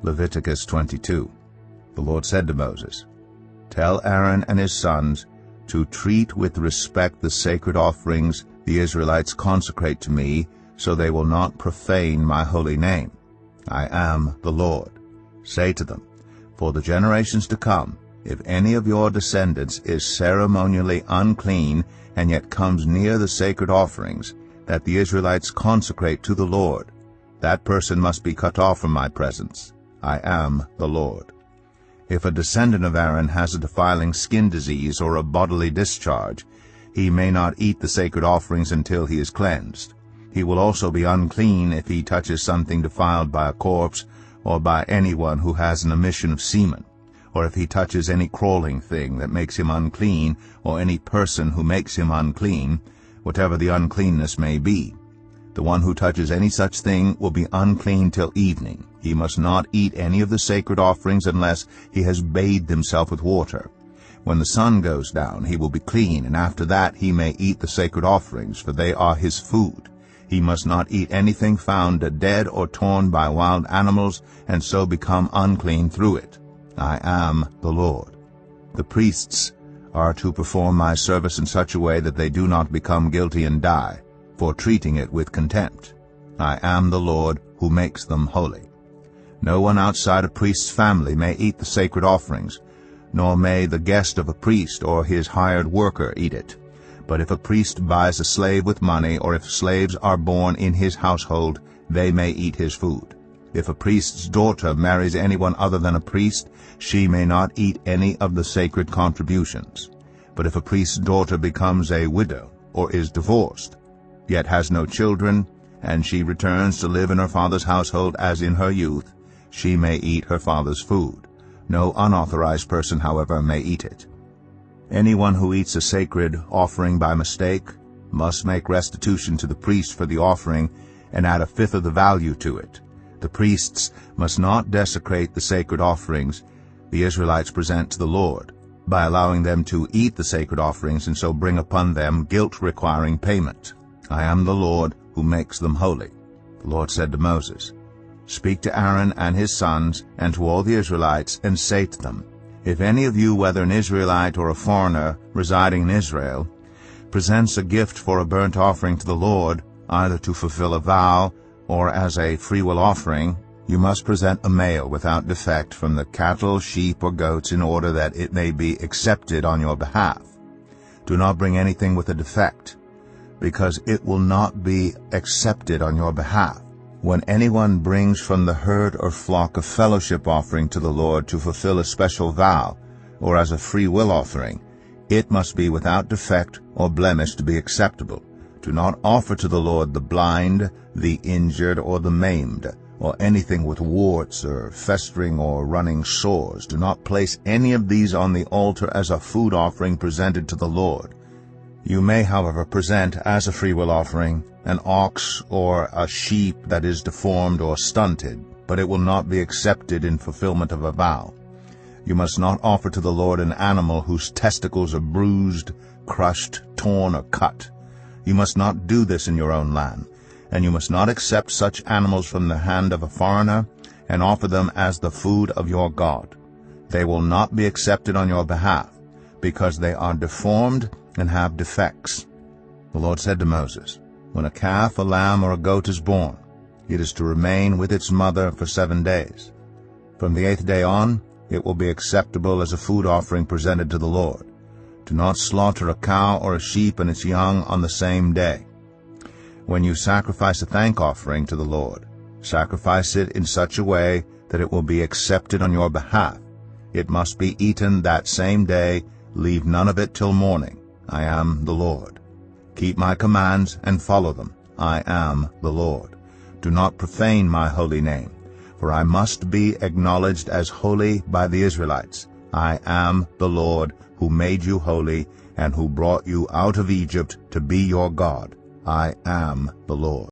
Leviticus 22. The Lord said to Moses, "Tell Aaron and his sons to treat with respect the sacred offerings the Israelites consecrate to me, so they will not profane my holy name. I am the Lord. Say to them, for the generations to come, if any of your descendants is ceremonially unclean and yet comes near the sacred offerings that the Israelites consecrate to the Lord, that person must be cut off from my presence. I am the Lord. If a descendant of Aaron has a defiling skin disease or a bodily discharge, he may not eat the sacred offerings until he is cleansed. He will also be unclean if he touches something defiled by a corpse or by anyone who has an emission of semen, or if he touches any crawling thing that makes him unclean, or any person who makes him unclean, whatever the uncleanness may be. The one who touches any such thing will be unclean till evening. He must not eat any of the sacred offerings unless he has bathed himself with water. When the sun goes down, he will be clean, and after that he may eat the sacred offerings, for they are his food. He must not eat anything found dead or torn by wild animals, and so become unclean through it. I am the Lord. The priests are to perform my service in such a way that they do not become guilty and die, for treating it with contempt. I am the Lord who makes them holy. No one outside a priest's family may eat the sacred offerings, nor may the guest of a priest or his hired worker eat it. But if a priest buys a slave with money, or if slaves are born in his household, they may eat his food. If a priest's daughter marries anyone other than a priest, she may not eat any of the sacred contributions. But if a priest's daughter becomes a widow or is divorced, yet has no children, and she returns to live in her father's household as in her youth, she may eat her father's food. No unauthorized person, however, may eat it. Anyone who eats a sacred offering by mistake must make restitution to the priest for the offering and add a fifth of the value to it. The priests must not desecrate the sacred offerings the Israelites present to the Lord by allowing them to eat the sacred offerings and so bring upon them guilt requiring payment. I am the Lord who makes them holy. The Lord said to Moses, "Speak to Aaron and his sons and to all the Israelites, and say to them, if any of you, whether an Israelite or a foreigner residing in Israel, presents a gift for a burnt offering to the Lord, either to fulfill a vow or as a freewill offering, you must present a male without defect from the cattle, sheep, or goats, in order that it may be accepted on your behalf. Do not bring anything with a defect, because it will not be accepted on your behalf. When anyone brings from the herd or flock a fellowship offering to the Lord to fulfill a special vow, or as a free will offering, it must be without defect or blemish to be acceptable. Do not offer to the Lord the blind, the injured, or the maimed, or anything with warts or festering or running sores. Do not place any of these on the altar as a food offering presented to the Lord. You may, however, present as a freewill offering an ox or a sheep that is deformed or stunted, but it will not be accepted in fulfillment of a vow. You must not offer to the Lord an animal whose testicles are bruised, crushed, torn, or cut. You must not do this in your own land, and you must not accept such animals from the hand of a foreigner and offer them as the food of your God. They will not be accepted on your behalf, because they are deformed and have defects. The Lord said to Moses, when a calf, a lamb, or a goat is born, it is to remain with its mother for 7 days. From the 8th day on, it will be acceptable as a food offering presented to the Lord. Do not slaughter a cow or a sheep and its young on the same day. When you sacrifice a thank offering to the Lord, sacrifice it in such a way that it will be accepted on your behalf. It must be eaten that same day. Leave none of it till morning. I am the Lord. Keep my commands and follow them. I am the Lord. Do not profane my holy name, for I must be acknowledged as holy by the Israelites. I am the Lord who made you holy and who brought you out of Egypt to be your God. I am the Lord.